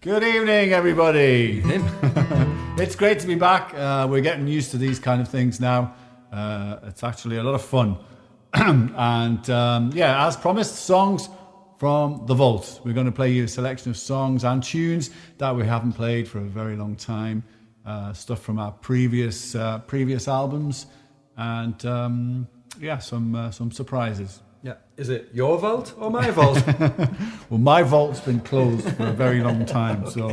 Good evening, everybody. It's great to be back. We're getting used to these kind of things now. It's actually a lot of fun. And as promised, songs from the vault. We're going to play you a selection of songs and tunes that we haven't played for a very long time. Stuff from our previous albums, and some surprises. Yeah, is it your vault or my vault? Well, my vault's been closed for a very long time. So,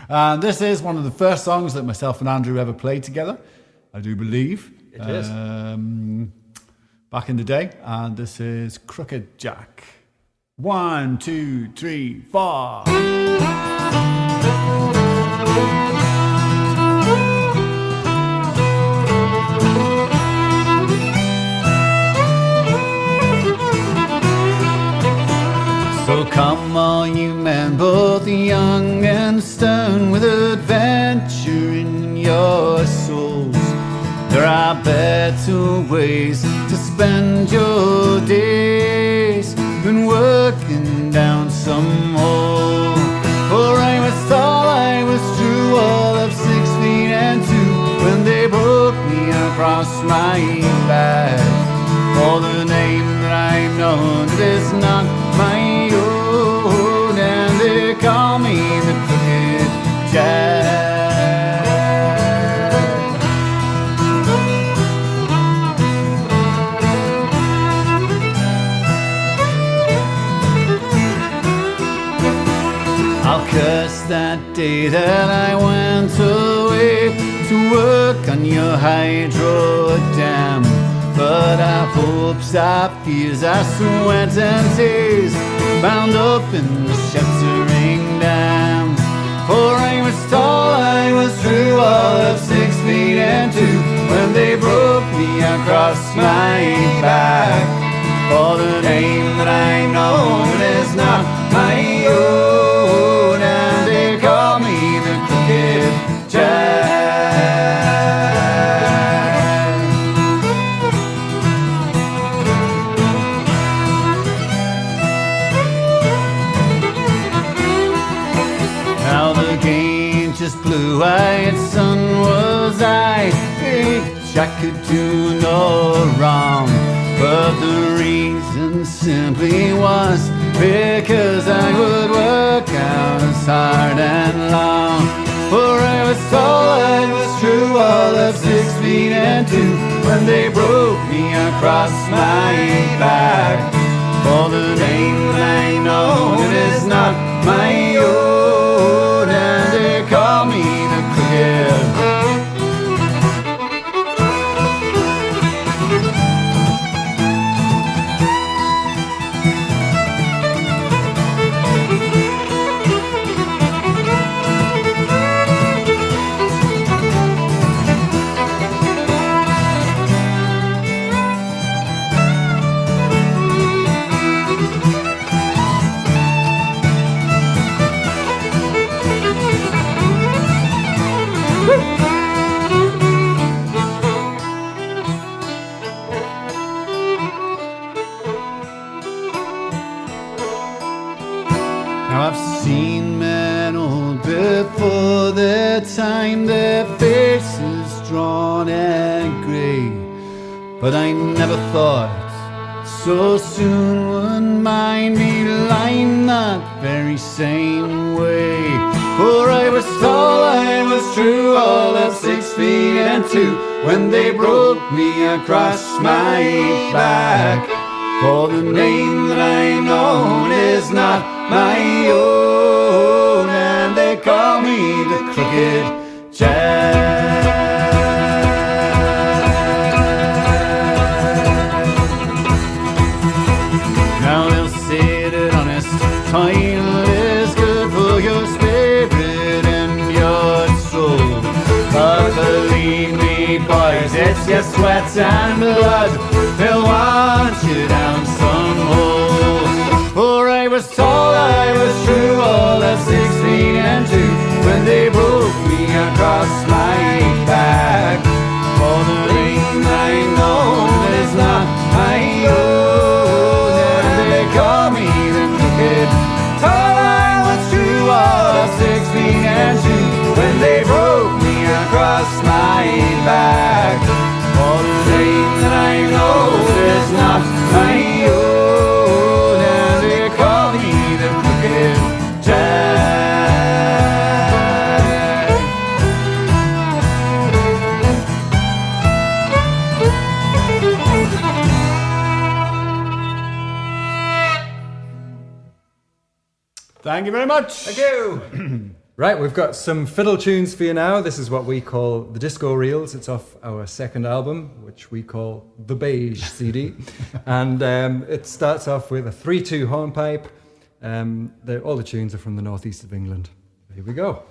and this is one of the first songs that myself and Andrew ever played together. I do believe it is back in the day, and this is Crooked Jack. 1, 2, 3, 4. So come on, you men, both young and stern, with adventure in your souls. There are better ways to spend your days than working down some hole. For I was tall, I was true, all of 6 feet and 2, when they broke me across my back. For the name that I'm known is not my own, and they call me the Crooked Jack. I'll curse that day that I went away to work on your hydro dam. But our hopes, our fears, our sweat and tears bound up in the shuttering dam. For I was tall, I was true, all of 6 feet and 2, when they broke me across my back. For the name that I know is not my own, and they call me the Crooked Jack. Now the game just blue-eyed sun was I. Big Jack could do no wrong, but the reason simply was because I would work out as hard and long. For I was tall, I was true, all of 6 feet and 2, when they broke me across my back. For the name that I know is not my own, and they call me the Crooked. Now I've seen men old before their time, their faces drawn and grey, but I never thought so soon would mine be lined that very same way. For I was tall, I was true, all of 6 feet and 2, when they broke me across my back. For the name that I know is not my own, and they call me the Crooked Jack. Now they'll say that honest toil is good for your spirit and your soul, but believe me, boys, it's your sweat and blood, they'll want you down some hole. For I was tall, I was true, all of 6 feet and 2, when they broke me across my back. For the name I know is not my own, and they call me the Crooked Jack. began to when they broke me across my back. For the name that I know is not my own, and they call me the Crooked Jack. Thank you very much. Thank you. Right, we've got some fiddle tunes for you now. This is what we call the Disco Reels. It's off our second album, which we call the Beige CD. And it starts off with a 3/2 hornpipe. All the tunes are from the northeast of England. Here we go.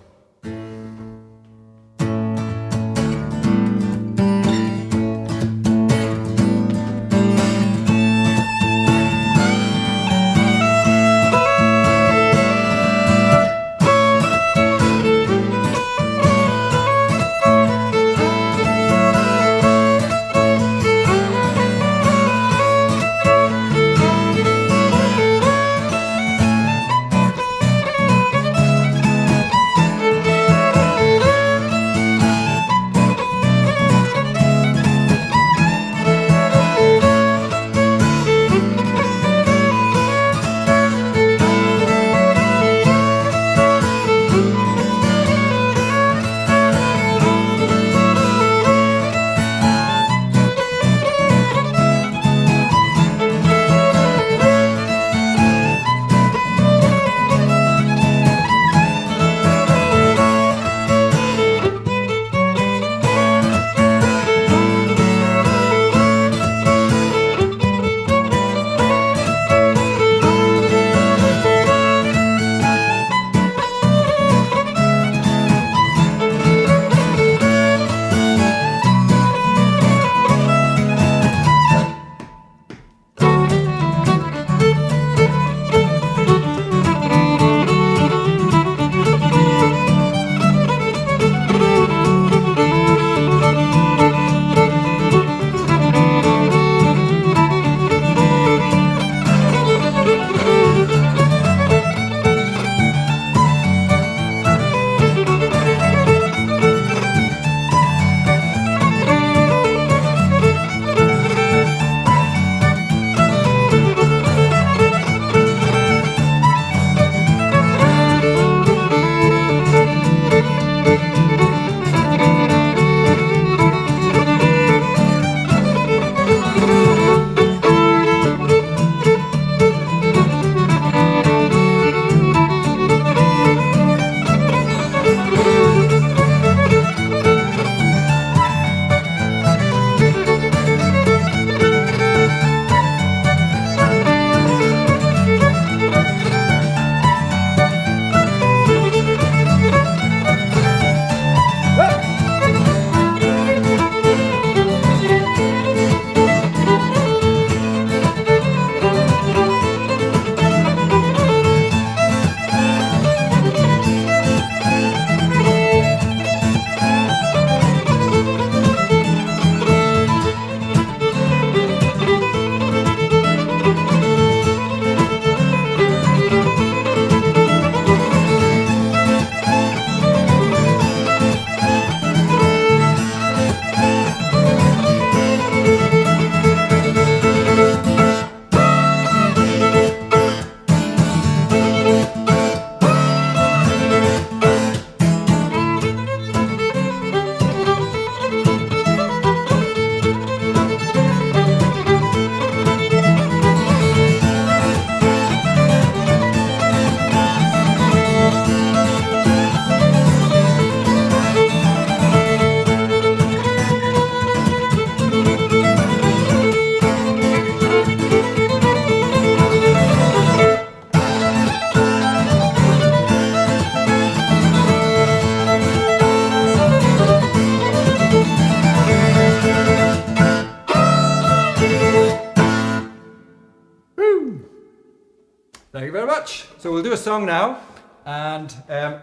Thank you very much. So we'll do a song now, and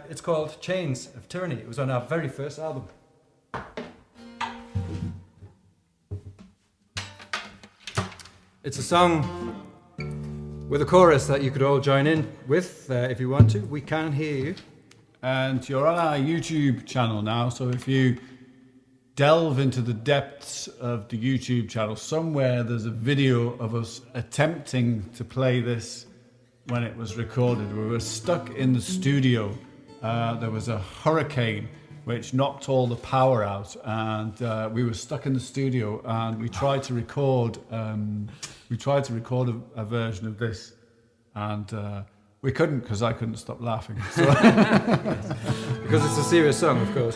it's called Chains of Tyranny. It was on our very first album. It's a song with a chorus that you could all join in with if you want to. We can hear you. and you're on our YouTube channel now. So if you delve into the depths of the YouTube channel, somewhere there's a video of us attempting to play this when it was recorded. We were stuck in the studio. There was a hurricane which knocked all the power out, and we were stuck in the studio, and we tried to record a version of this, and we couldn't, because I couldn't stop laughing. So Because it's a serious song, of course.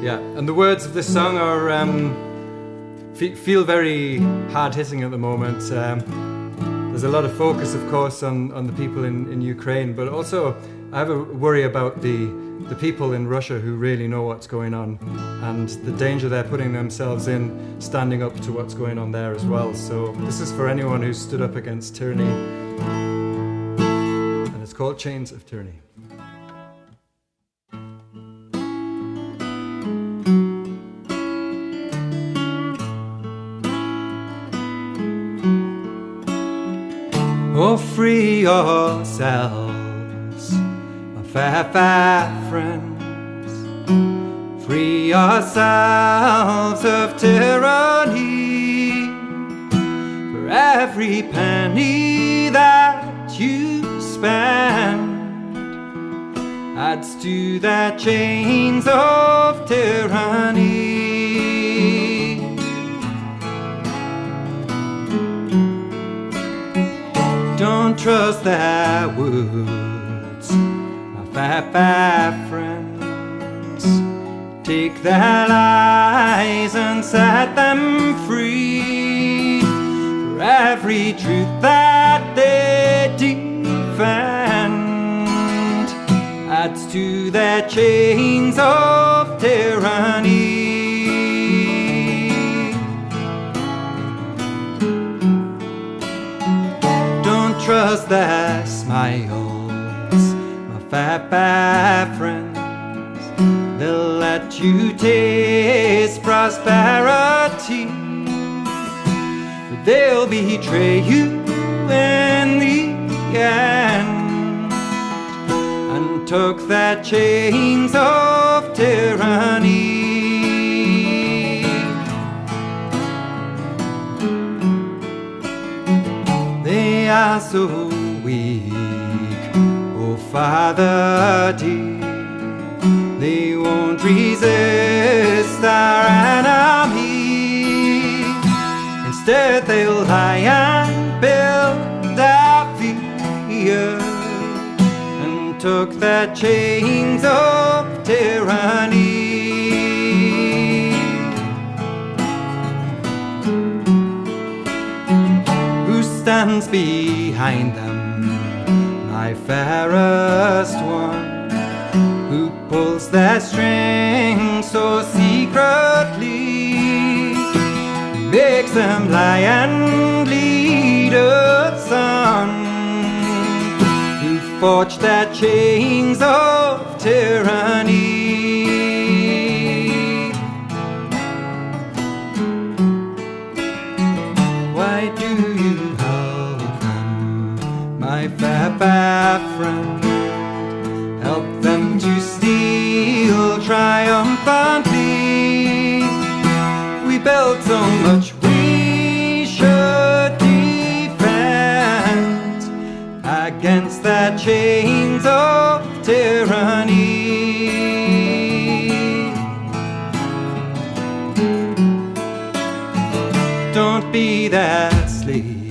Yeah, and the words of this song are feel very hard-hitting at the moment. There's a lot of focus, of course, on the people in Ukraine, but also I have a worry about the people in Russia who really know what's going on and the danger they're putting themselves in, standing up to what's going on there as well. So this is for anyone who stood up against tyranny, and it's called Chains of Tyranny. Oh, free yourselves, my fair, fair friends. Free yourselves of tyranny. For every penny that you spend adds to the chains of tyranny. Don't trust their words, my fair, fair friends. Take their lies and set them free. For every truth that they defend adds to their chains of tyranny. Trust their smiles, my fair, fair friends. They'll let you taste prosperity, but they'll betray you in the end and took their chains of tyranny. They are so weak, oh Father dear. They won't resist our enemy. Instead they'll lie and build our fear and took their chains of tyranny. Stands behind them, my fairest one, who pulls their strings so secretly, makes them lie and lead us on, who forged their chains of tyranny. Why do you my fair, fair friend, help them to steal triumphantly? We built so much we should defend against their chains of tyranny. Don't be their slave,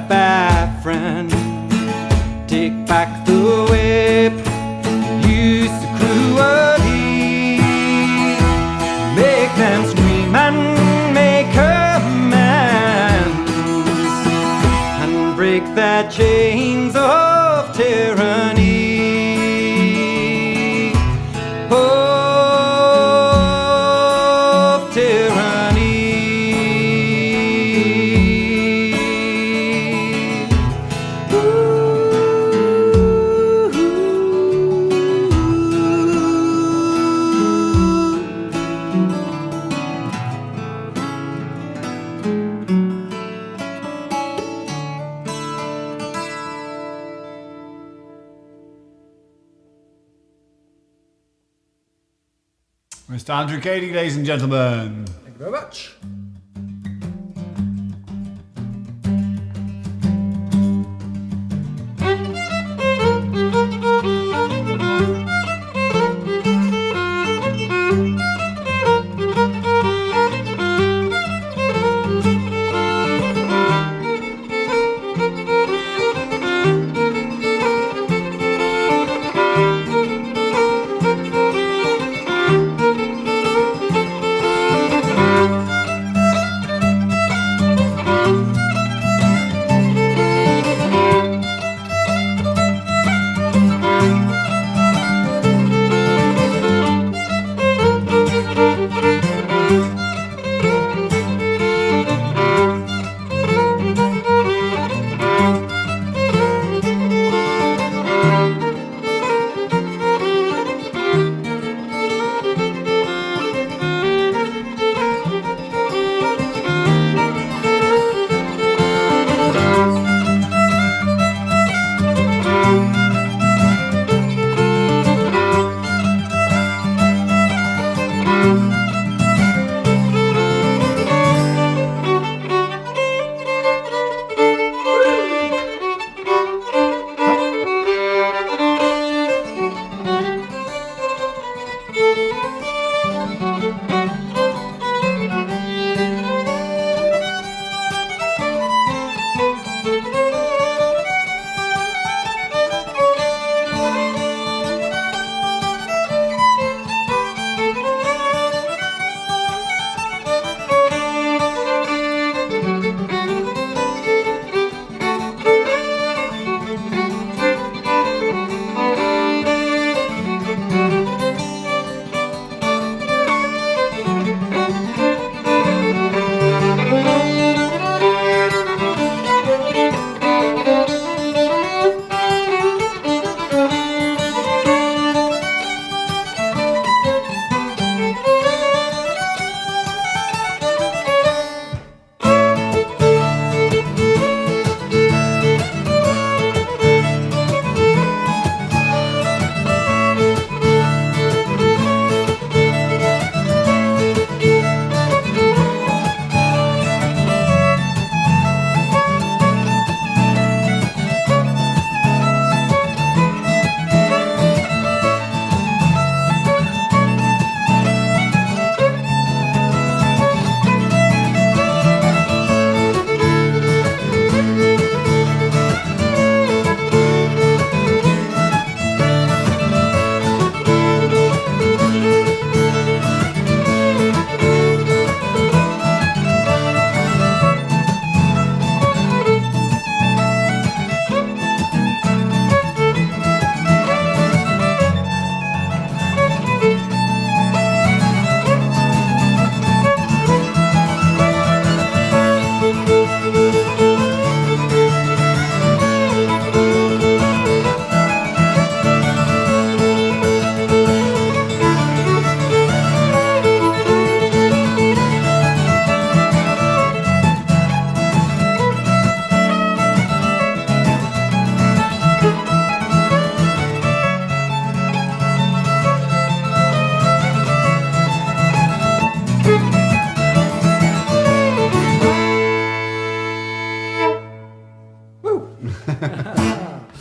fair friend. Take back the whip used to cruelly. Make them scream and make amends and break their chains of tyranny. Of tyranny. Mr. Andrew Cady, ladies and gentlemen. Thank you very much.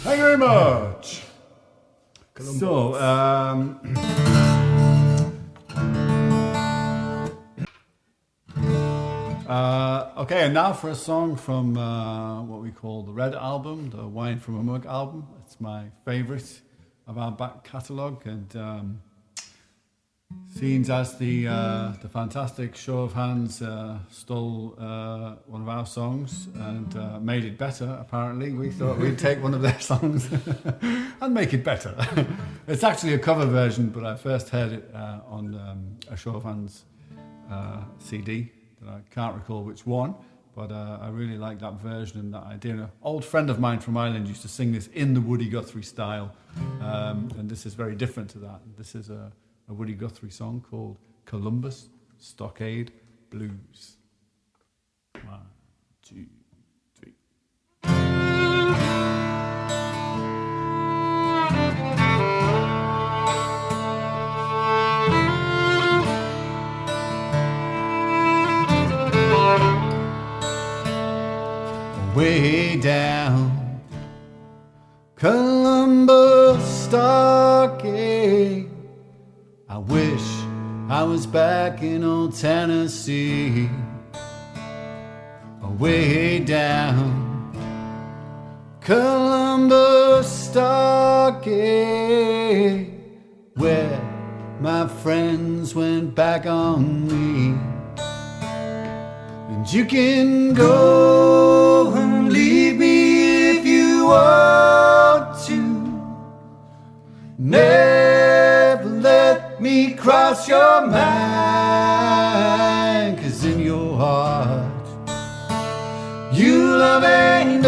Thank you very much. So, okay, and now for a song from what we call the Red Album, the Wine from a Mug album. It's my favourite of our back catalogue, and scenes as the fantastic Show of Hands stole one of our songs and made it better, apparently. We thought we'd take one of their songs and make it better. It's actually a cover version, but I first heard it on a Show of Hands CD that I can't recall which one, but I really like that version and that idea. An old friend of mine from Ireland used to sing this in the Woody Guthrie style, and this is very different to that. This is a Woody Guthrie song called Columbus Stockade Blues. 1, 2, 3. way down Columbus Stockade. I wish I was back in old Tennessee, way down Columbus Stockade, where my friends went back on me. And you can go and leave me if you want to. Never let me cross your mind, 'cause in your heart you love another.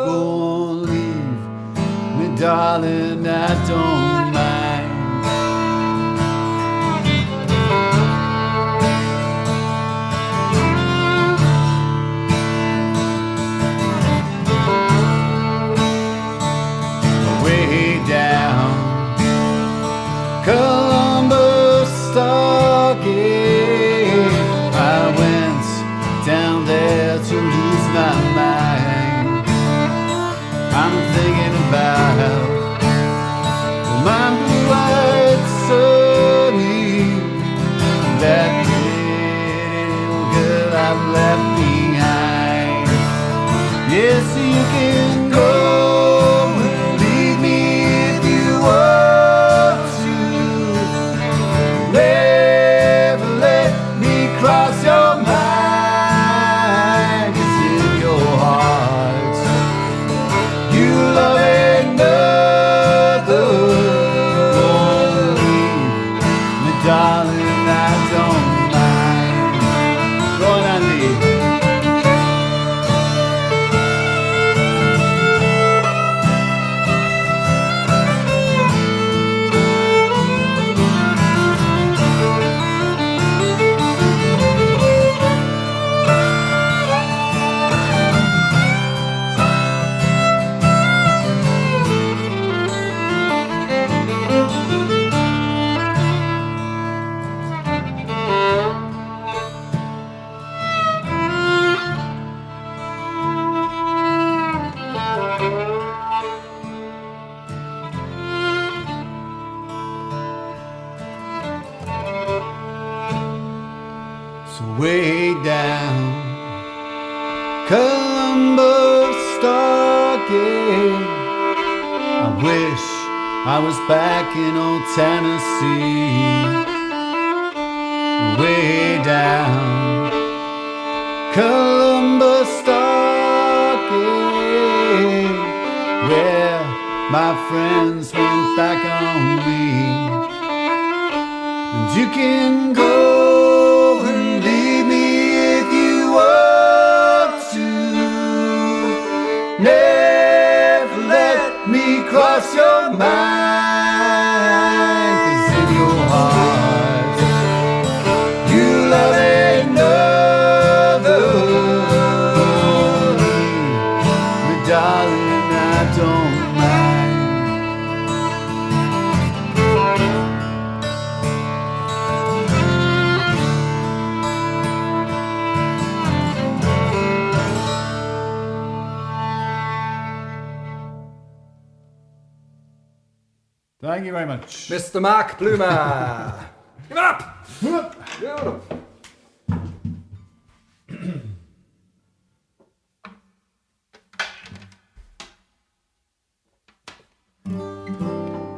Go on, leave me, darling, I don't mind. Way down Columbus Stockade, I went down there to lose my mind. I'm thinking about my blue-eyed sunny, that little girl I've left behind. Yes, you can go and leave me if you want to. Never let me cross your mind, 'cause in your heart you love another. Won't leave me, darling, I don't mind. Go on, Andy. So way down Columbus Stockade, I wish I was back in old Tennessee. Way down Columbus Stockade, where my friends went back on me. And you can go and leave me if you want to. Never let me cross your mind, 'cause in your heart you love another. Me, darling, I don't mind. Thank you very much. Mr. Mark Bloomer. Give it up. Give it up.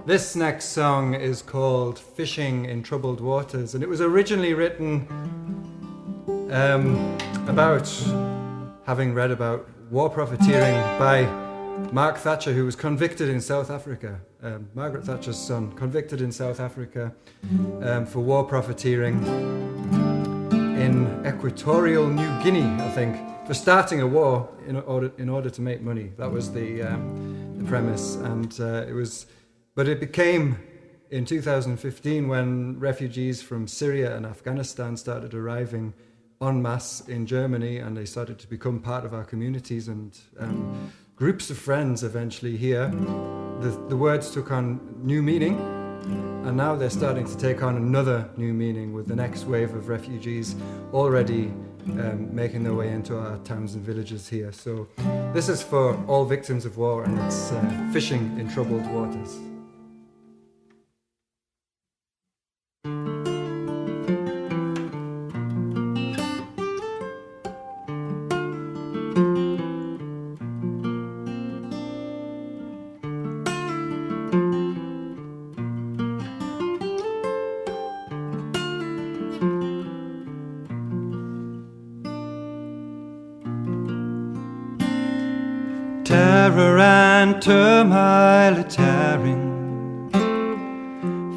This next song is called Fishing in Troubled Waters, and it was originally written about having read about war profiteering by Mark Thatcher, who was convicted in South Africa, Margaret Thatcher's son, convicted in South Africa for war profiteering in Equatorial New Guinea, I think, for starting a war in order to make money. That was the premise, and but it became in 2015 when refugees from Syria and Afghanistan started arriving en masse in Germany, and they started to become part of our communities and groups of friends eventually here. The words took on new meaning, And now they're starting to take on another new meaning with the next wave of refugees already making their way into our towns and villages here. So this is for all victims of war, and it's fishing in troubled waters. Terror and turmoil are tearing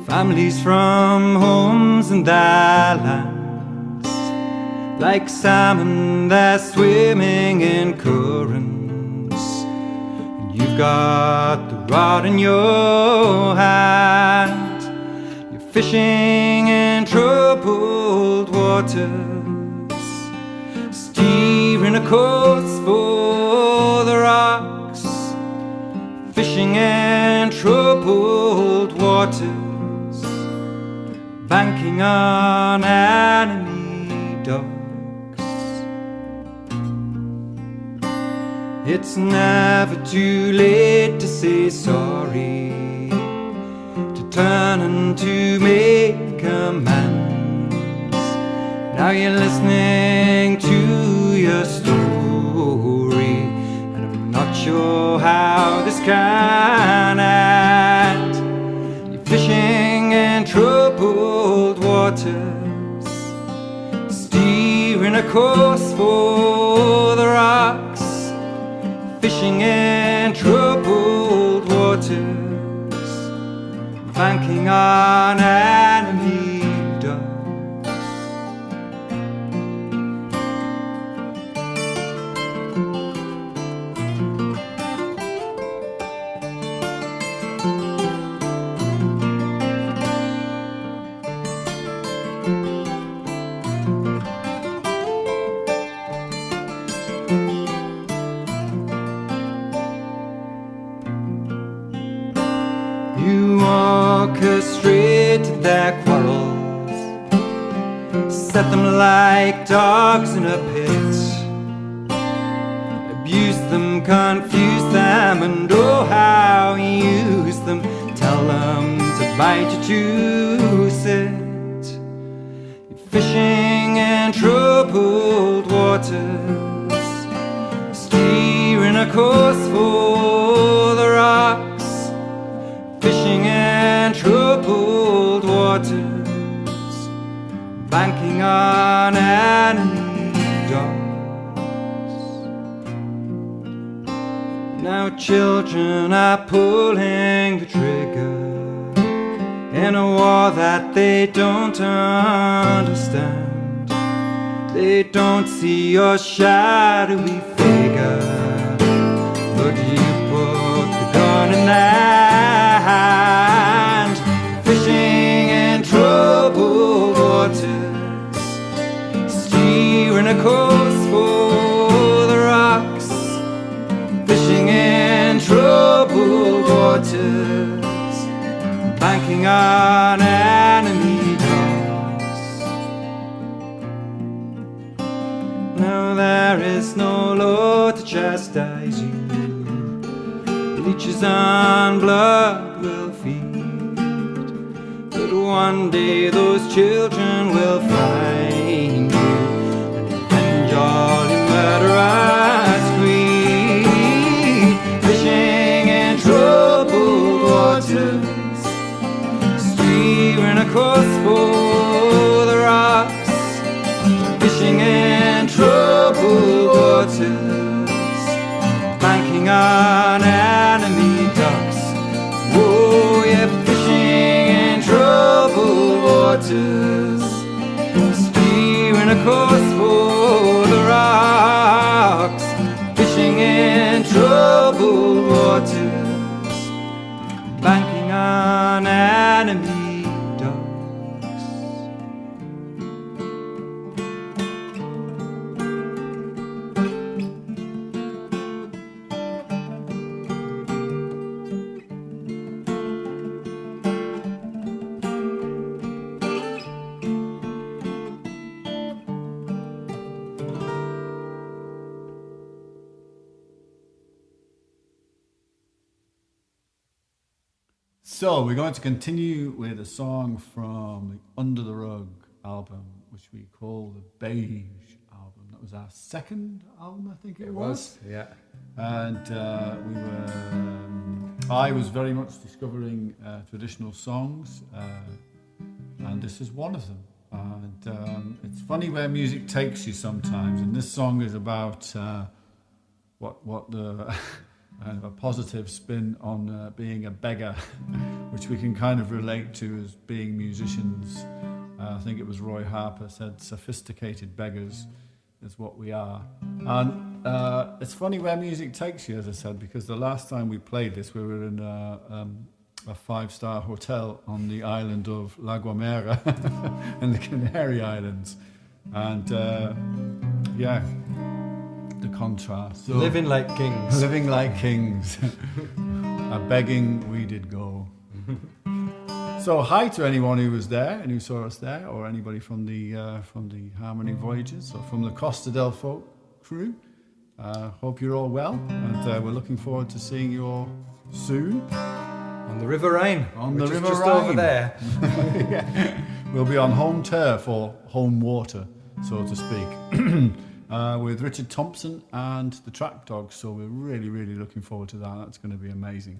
families from homes and their lands. Like salmon they're swimming in currents, and you've got the rod in your hand. You're fishing in troubled waters, steering a course for the rocks, fishing in troubled waters, banking on enemy docks. It's never too late to say sorry, to turn and to make amends. Now you're listening to your story, and I'm not sure how this can end. You're fishing in troubled waters, steering a course for the rocks, fishing in troubled waters, banking on enemy docks. You orchestrated their quarrels, set them like dogs in a pit, abuse them, confuse them, and oh how you use them. Tell them to bite you to sit. You're fishing in troubled waters, steering a course for the rocks, fishing in troubled waters, banking on enemy docks. Now children are pulling the trigger in a war that they don't understand. They don't see your shadowy figure, but you put the gun in their hand. Fishing in troubled waters, steering a course for the rocks, fishing in troubled waters, banking on enemy docks. Now there is no law to chastise you, leeches on blood will feed, but one day those children will find you and avenge all your murderous greed. Fishing in troubled waters, steering a course for the rocks, fishing in troubled waters, banking on enemy docks. Oh, yeah, fishing in troubled waters, steering a course for the rocks, fishing in troubled waters, banking on enemy docks. So we're going to continue with a song from the Under the Rug album, which we call the Beige Album. That was our second album, I think it was. Yeah. And I was very much discovering traditional songs, and this is one of them. And it's funny where music takes you sometimes, and this song is about what the a positive spin on being a beggar, which we can kind of relate to as being musicians. I think it was Roy Harper said, "Sophisticated beggars is what we are." And it's funny where music takes you, as I said, because the last time we played this, we were in a five-star hotel on the island of La Gomera in the Canary Islands. And yeah, the contrast. So, living like kings. Living like kings. A begging we did go. So hi to anyone who was there and who saw us there, or anybody from the Harmony Voyages or from the Costa del Folk crew. Hope you're all well, and we're looking forward to seeing you all soon. On the River Rhine. On the which River is just Rhine. over there. Yeah. We'll be on home turf or home water, so to speak, with Richard Thompson and the Track Dogs. So we're really, really looking forward to that. That's going to be amazing.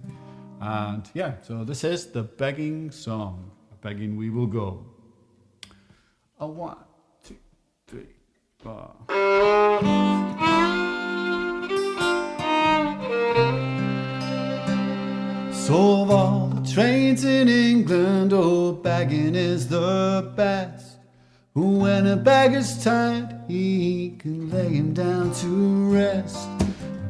And yeah, so this is the begging song. Begging we will go. A 1, 2, 3, 4. So of all the trades in England, oh, begging is the best. When a beggar's tired, he can lay him down to rest.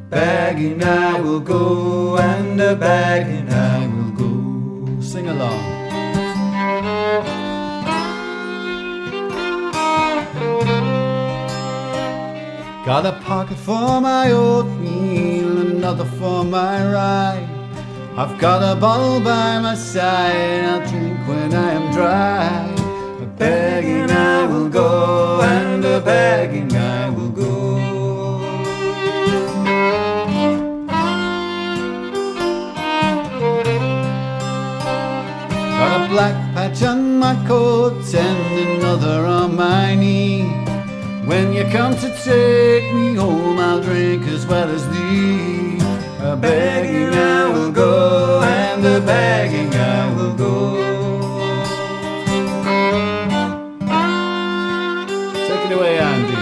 Begging I will go, and a begging I will go. Sing along. Got a pocket for my oatmeal, another for my rye. I've got a bottle by my side, I'll drink when I am dry. A begging I will go, and a begging I will go. Got a black patch on my coat and another on my knee. When you come to take me home, I'll drink as well as thee. A begging I will go, and a begging I will go. Take it away, Andy.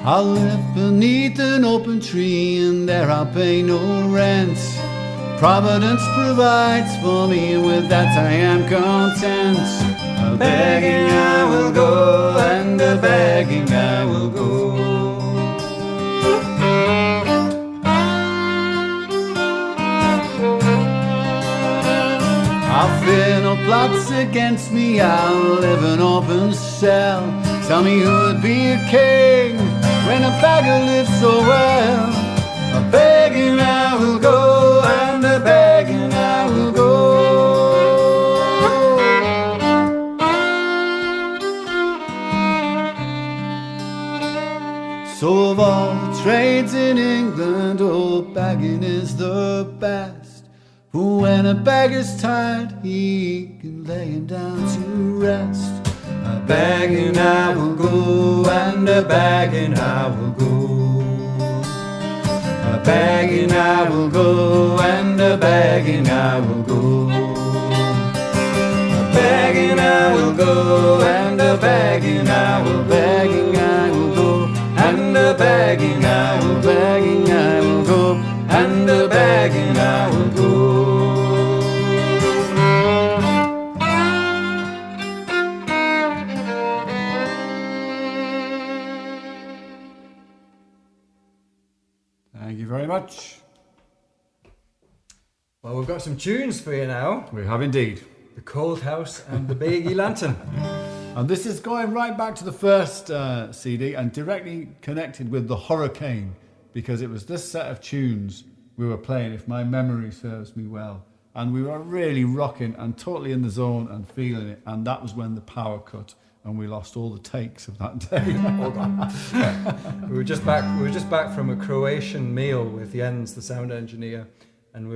I'll live beneath an open tree, and there I'll pay no rent. Providence provides for me, and with that I am content. A begging I will go, and a begging I will go. I'll fear no plots against me, I'll live an open cell. Tell me who would be a king when a beggar lives so well. A begging I will go, and a begging I will go. So of all the trades in England, oh, begging is the best. For when a beggar's tired, he can lay him down to rest. A begging I will go, and a begging I will go. A begging I will go, and a begging I will go. A begging I will go, and a begging I will, begging I will go, and a begging I will, begging I will go, and a begging I will go. Thank you very much. Well, we've got some tunes for you now. We have indeed. The Cold House and the Baggy Lantern. And this is going right back to the first CD and directly connected with the Hurricane, because it was this set of tunes we were playing, if my memory serves me well. And we were really rocking and totally in the zone and feeling it. And that was when the power cut and we lost all the takes of that day. Hold on. We were just back from a Croatian meal with Jens, the sound engineer, and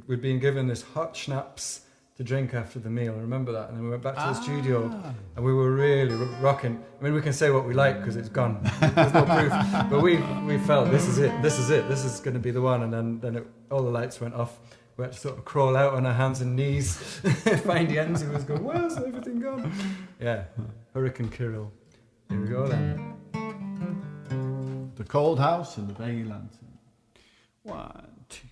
we'd been given this hot schnapps to drink after the meal. I remember that. And then we went back to the studio and we were really rocking. I mean, we can say what we like because it's gone. There's no proof. But we felt this is it. This is going to be the one. And then all the lights went off. We had to sort of crawl out on our hands and knees, find Jens, who was going, where's everything gone? Yeah, Hurricane Kirill. Here we go then. The Cold House and the Bay Lantern. 1, 2.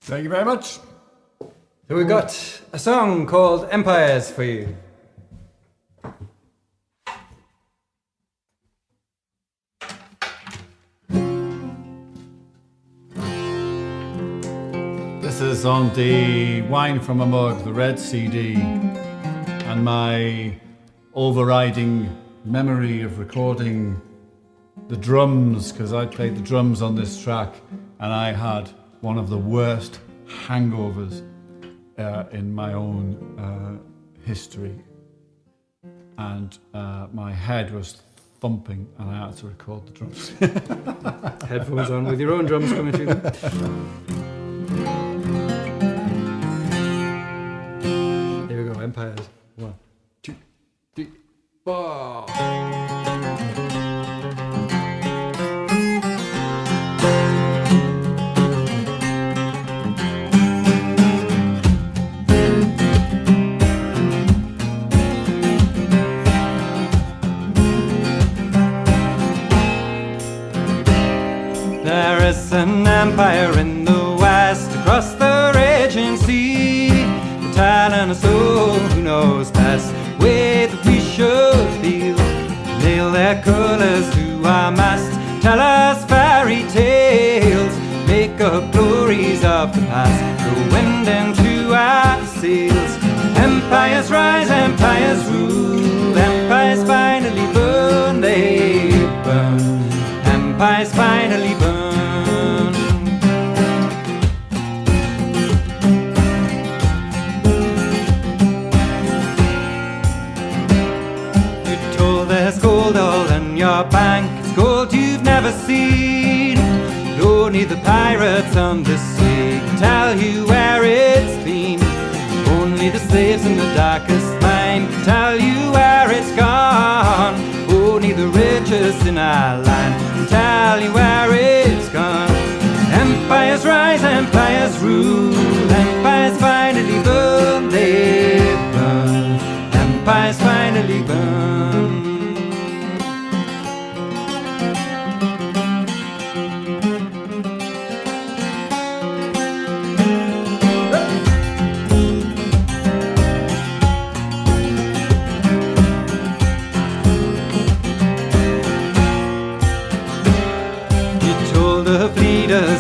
Thank you very much. So we got a song called Empires for you. is on the Wine from a Mug, the red CD, and my overriding memory of recording the drums, because I played the drums on this track, and I had one of the worst hangovers in my own history, and my head was thumping, and I had to record the drums. Headphones on with your own drums coming through them. Here we go, Empires. 1, 2, 3, 4. There is an empire in the west, across the raging sea, telling us all who knows best way that we should feel. Nail their colours to our mast, tell us fairy tales, make up glories of the past, throw wind into our sails. Empires rise, empires rule, empires finally burn, they burn. Empires finally burn. You told there's gold all in your bank, it's gold you've never seen. Only the pirates on the sea can tell you where it's been. Only the slaves in the darkest mine can tell you where it's gone. Only the richest in our land can tell you where it's gone. Empires rise, empires rule, empires finally burn, they burn. Empires finally burn.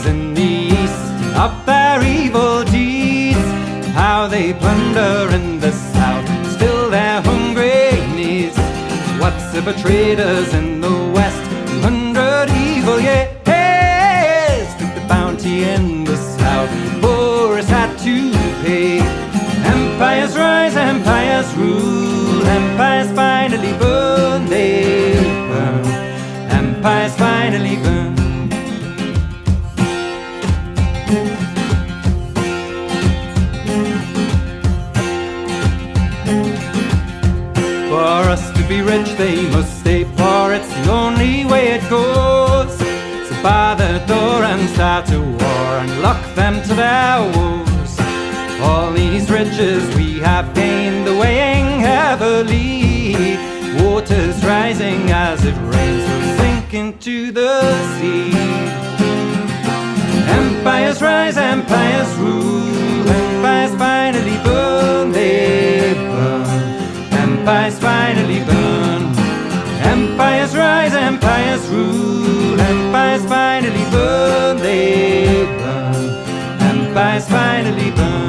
In the east of their evil deeds, how they plunder in the south, still their hungry needs. What's if a traders in the west, 200 evil years, took the bounty in the south, Boris had to pay. Empires rise, empires rule, empires finally burn, they burn. Empires finally burn. For us to be rich they must stay poor, it's the only way it goes. So bar the door and start a war and lock them to their woes. All these riches we have gained, the weighing heavily. Water's rising as it rains, we'll sink into the sea. Empires rise, empires rule, empires finally burn, they burn. Empires finally burn. Empires rise, empires rule, empires finally burn, they burn. Empires finally burn.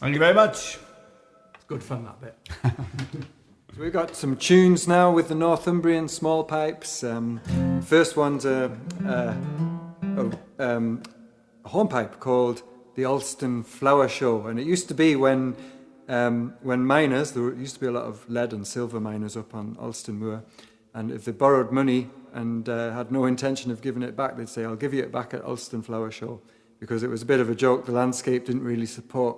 Thank you very much. It's good fun, that bit. So we've got some tunes now with the Northumbrian small pipes. First one's a hornpipe called the Alston Flower Show, and it used to be when miners, there used to be a lot of lead and silver miners up on Alston Moor, and if they borrowed money and had no intention of giving it back, they'd say, "I'll give you it back at Alston Flower Show," because it was a bit of a joke. The landscape didn't really support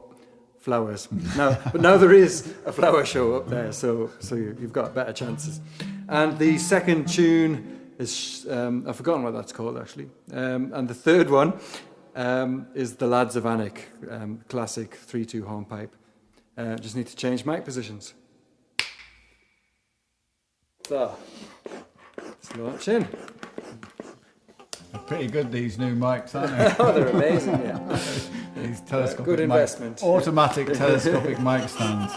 flowers. But now there is a flower show up there, so you've got better chances. And the second tune is, I've forgotten what that's called actually. And the third one is The Lads of Anik, classic 3/2 hornpipe. Just need to change mic positions. So, let's launch in. They're pretty good, these new mics, aren't they? Oh, they're amazing, yeah. These telescopic good investment. Automatic telescopic mic stands.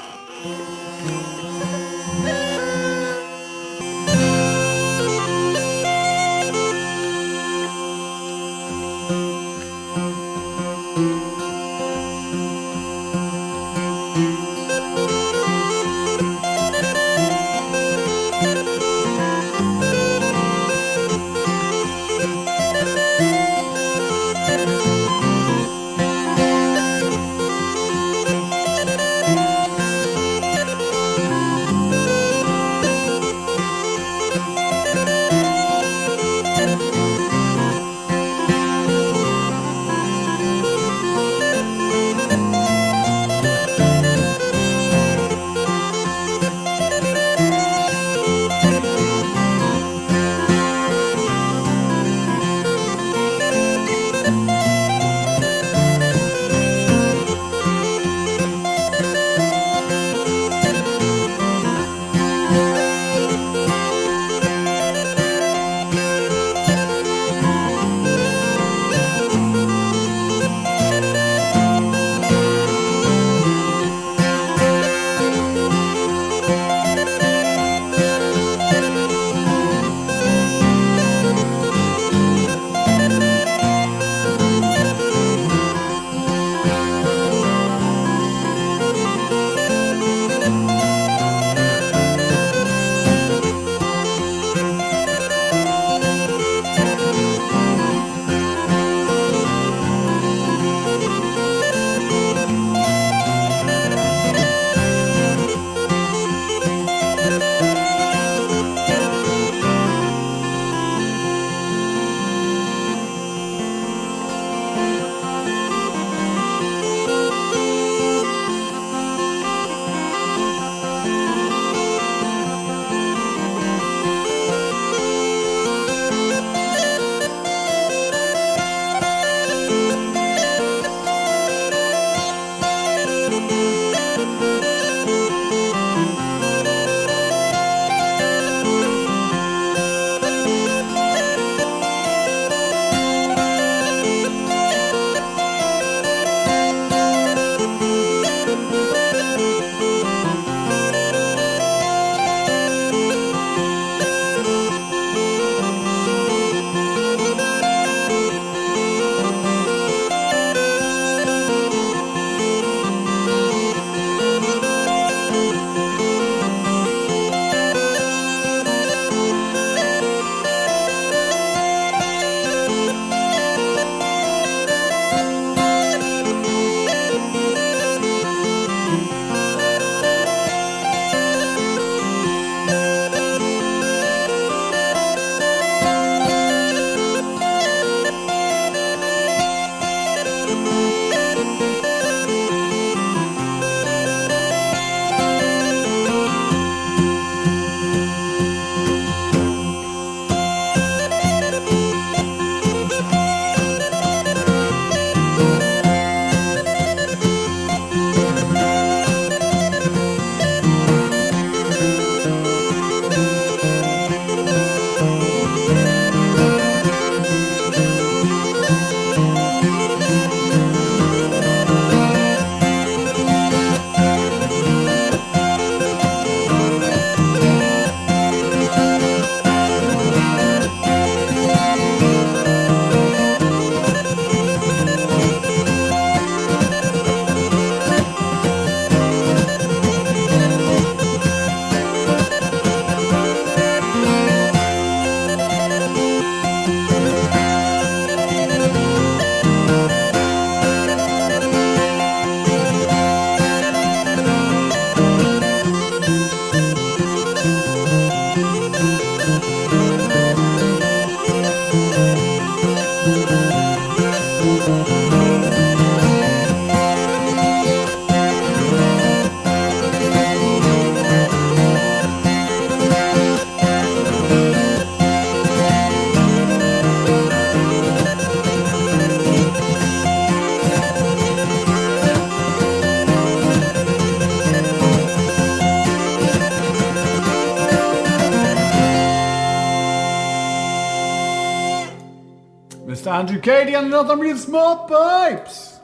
Mr. Andrew Cady and another real small pipes.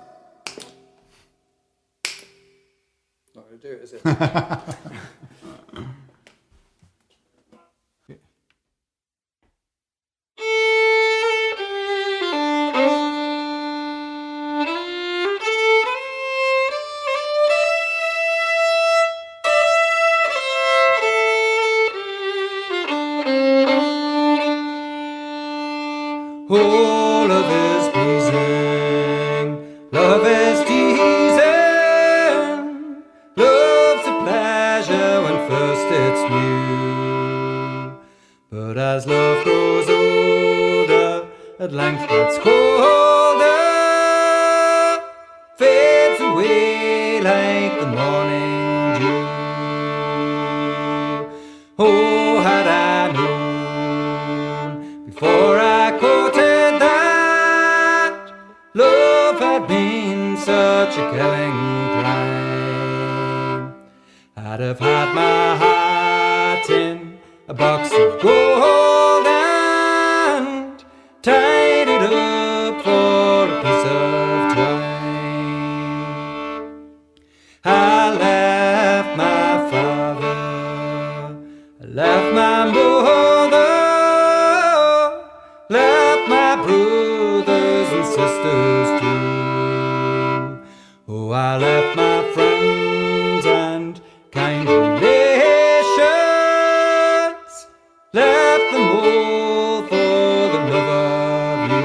Not going to do it, is it? Oh, love is pleasing, love is teasing, love's a pleasure when first it's new. But as love grows older, at length gets colder, fades away like the morning dew. Oh, had I known before I courted love had been such a killing crime, I'd have had my heart in a box of gold and tied it up for a piece of twine. I left my father, I left my mother, left my brothers and sisters too. Oh, I left my friends and kind relations, left them all for the love of you.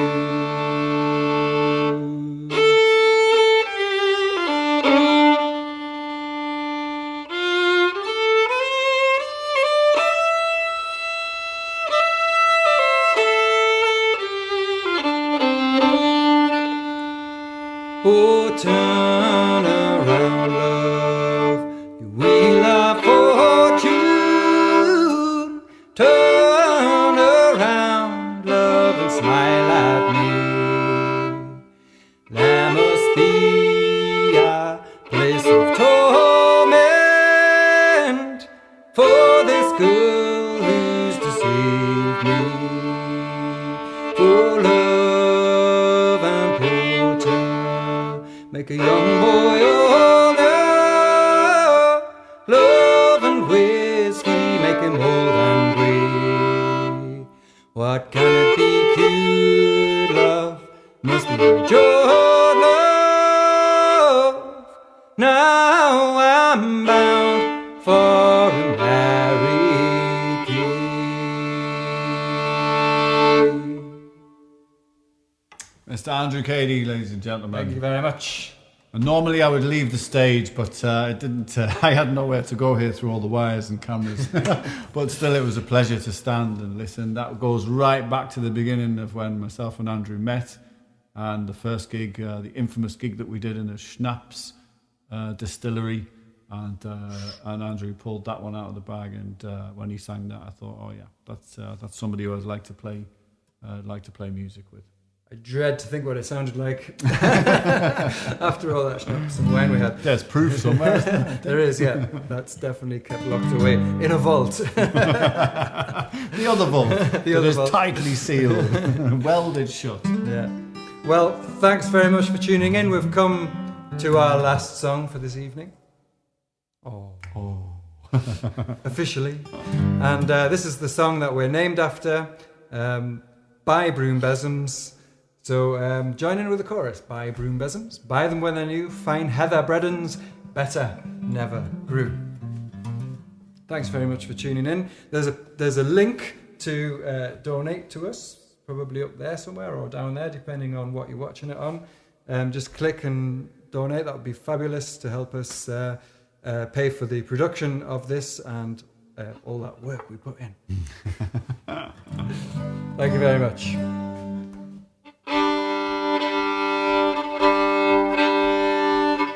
Oh, turn around, love, your wheel of fortune. Turn around, love, and smile at me. There must be a place of torment for this girl who's deceived me. For love and porter make a young boy older, love and whiskey make him old and grey. What can it be, cute love? Must be endured love. Now I'm bound for a merry king. Mr. Andrew Cady, ladies and gentlemen. Thank you very much. And normally I would leave the stage, but it didn't. I had nowhere to go here through all the wires and cameras. But still, it was a pleasure to stand and listen. That goes right back to the beginning of when myself and Andrew met, and the first gig, the infamous gig that we did in a schnapps distillery, and Andrew pulled that one out of the bag. And when he sang that, I thought, oh yeah, that's somebody who I'd like to play music with. I dread to think what it sounded like after all that schnapps and wine we had. There's proof somewhere, isn't there? There is, yeah. That's definitely kept locked away in a vault. The other vault. The other is vault. tightly sealed, welded shut. Yeah. Well, thanks very much for tuning in. We've come to our last song for this evening. Oh. Officially. And this is the song that we're named after, by Broom Bezzums. So join in with the chorus. Buy Broom Bezzums, buy them when they're new, fine heather breadens, better never grew. Thanks very much for tuning in. There's a link to donate to us, probably up there somewhere or down there, depending on what you're watching it on. Just click and donate. That would be fabulous to help us pay for the production of this and all that work we put in. Thank you very much.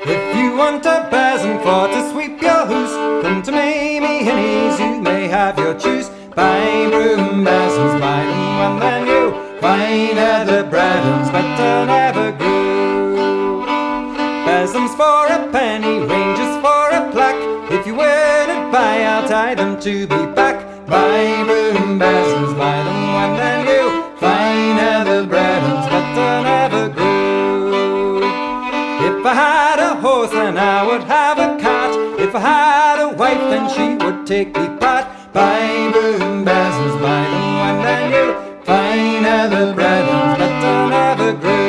If you want a besom for to sweep your hoose, come to me hinnies, you may have your choose. Buy broom besoms, buy them when they're new, fine heather breadens, better never grew. Besoms for a penny, ranges for a plaque, if you win it buy, I'll tie them to be back. Buy broom besoms, buy them when they're new, fine heather breadens, then she would take me part. By Broom Bezzums, by them when I knew fine other brethren, but I never grew.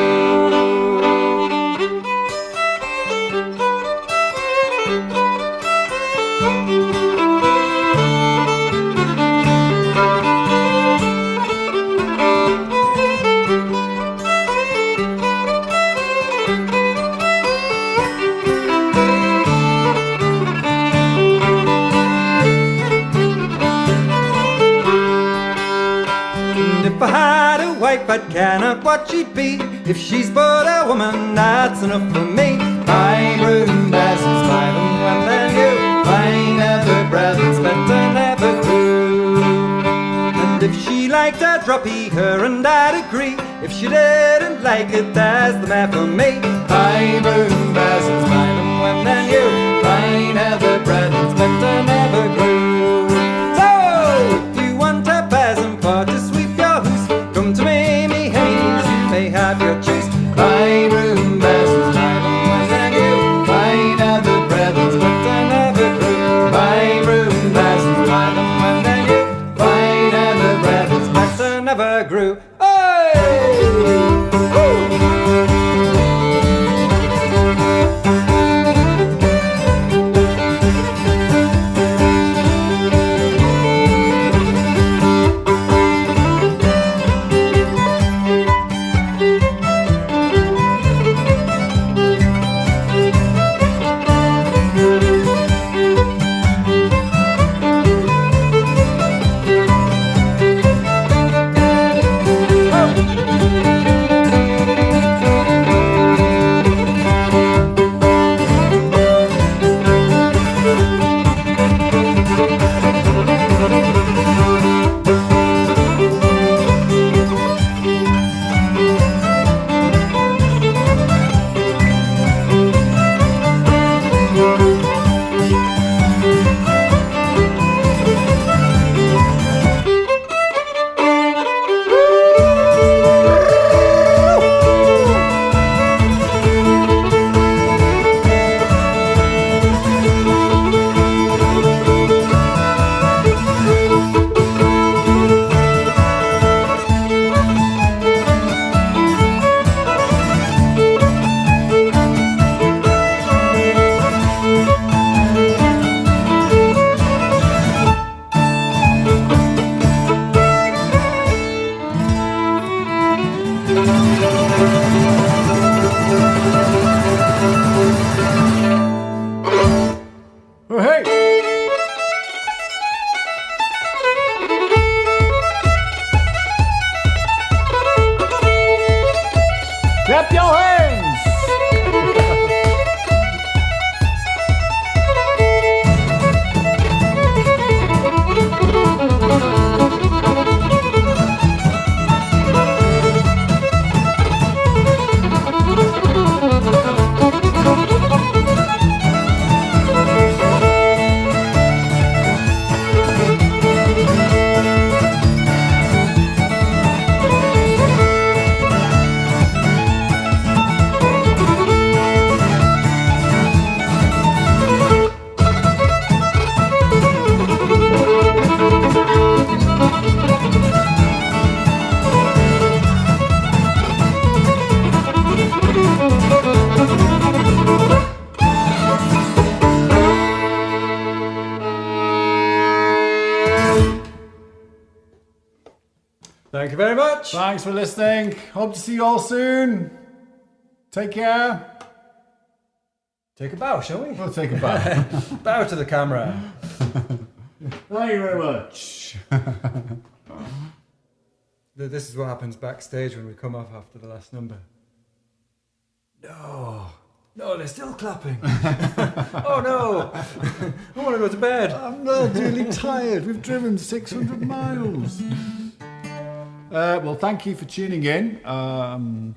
If I had a wife, I'd ken out what she'd be. If she's but a woman, that's enough for me. By Broom Bezzums, by them when they knew fine other brethren, but I never grew. And if she liked, I'd droppy her and I'd agree. If she didn't like it, that's the man for me. By Broom Bezzums, by them when they knew fine other brethren, but I never grew. So, if you want a peasant for to sweep your hoose, come to me, me hames, you may have your choice. By Broom Bezzums, by them when I knew fine other brethren, but I never grew. By Broom Bezzums, by them when I knew fine other brethren, but I never grew. Hey! Woo! Oh, hey! Clap your hands! Thank you very much. Thanks for listening. Hope to see you all soon. Take care. Take a bow, shall we? We'll take a bow. Bow to the camera. Thank you very much. This is what happens backstage when we come off after the last number. No, they're still clapping. Oh no, I want to go to bed. I'm not really tired. We've driven 600 miles. Well, thank you for tuning in. And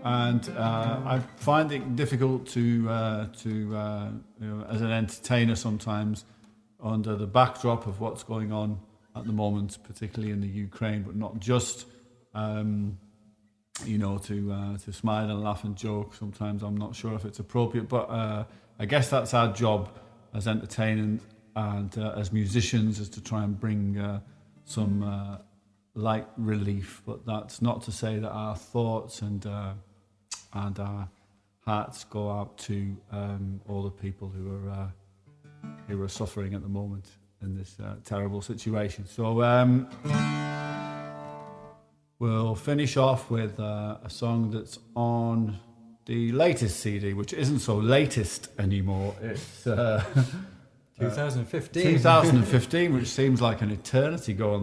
I find it difficult to you know, as an entertainer sometimes, under the backdrop of what's going on at the moment, particularly in the Ukraine, but not just, you know, to smile and laugh and joke. Sometimes I'm not sure if it's appropriate, but I guess that's our job as entertainers and as musicians is to try and bring some light relief. But that's not to say that our thoughts and our hearts go out to all the people who are suffering at the moment in this terrible situation. So we'll finish off with a song that's on the latest CD, which isn't so latest anymore. It's 2015. 2015, which seems like an eternity ago.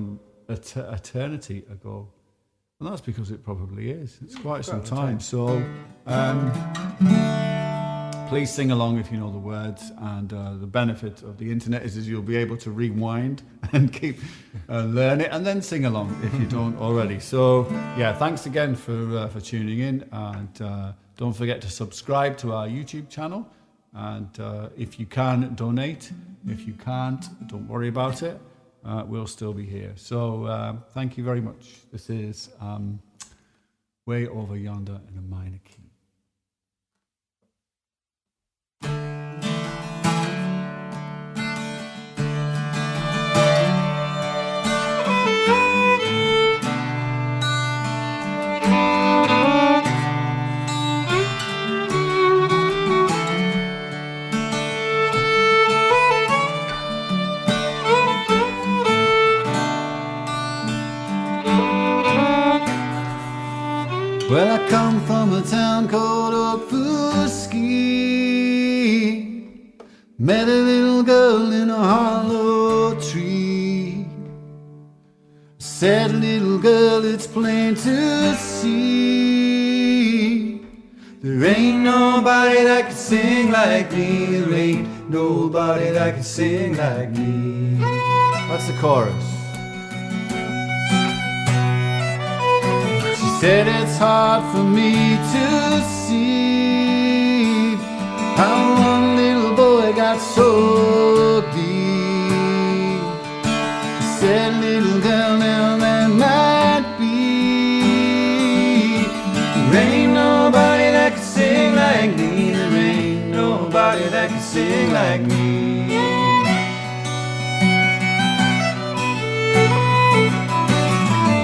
And that's because it probably is. It's quite some time. So please sing along if you know the words. And the benefit of the internet is you'll be able to rewind and keep learn it and then sing along if you don't already. So yeah, thanks again for tuning in. And don't forget to subscribe to our YouTube channel. And if you can, donate. If you can't, don't worry about it. We'll still be here. So thank you very much. This is Way Over Yonder in a minor key. Well, I come from a town called Oakfuski. Met a little girl in a hollow tree. Said, little girl, it's plain to see. There ain't nobody that can sing like me. There ain't nobody that can sing like me. That's the chorus. Said it's hard for me to see how one little boy got so deep. She said, little girl, now that might be. There ain't nobody that can sing like me. There ain't nobody that can sing like me.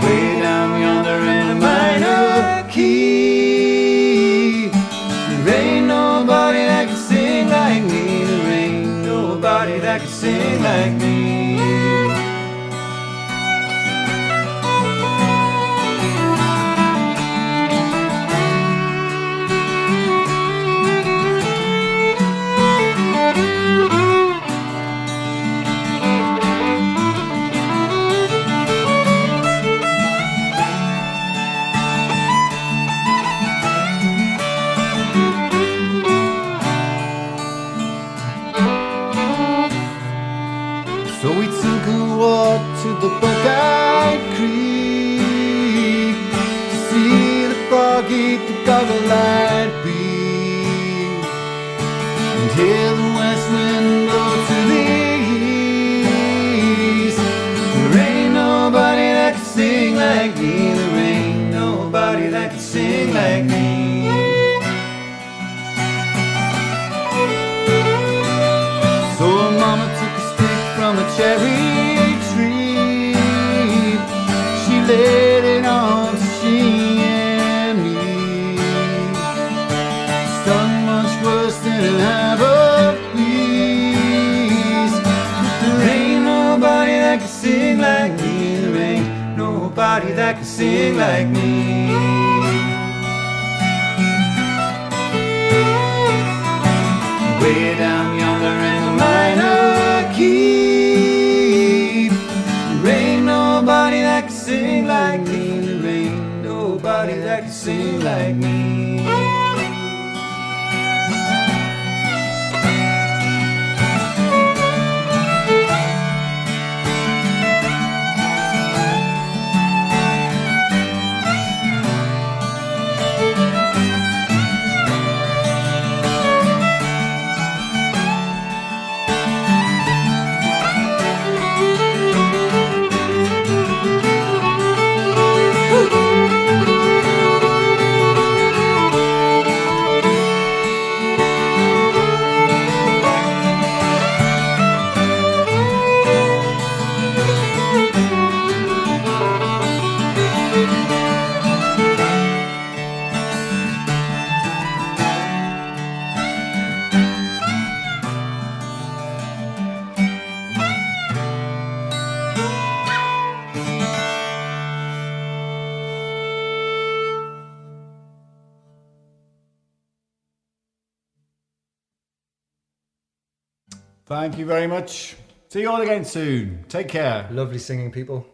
Way down yonder in a minor key. There ain't nobody that can sing like me. There ain't nobody that can sing like me. So we took a walk to the Buckeye Creek to see the frog eat the goggle-eyed bee, and hear the west wind blow to the east. There ain't nobody that can sing like me. There ain't nobody that can sing like me. So mama took a stick from a cherry tree. She laid it on to she and me. Stung much worse than an apple piece. There ain't nobody that can sing like me. There ain't nobody that can sing like me. Way down yonder in the minor key. There ain't nobody that can sing like me. There ain't nobody that can sing like me. Thank you very much. See you all again soon. Take care. Lovely singing, people.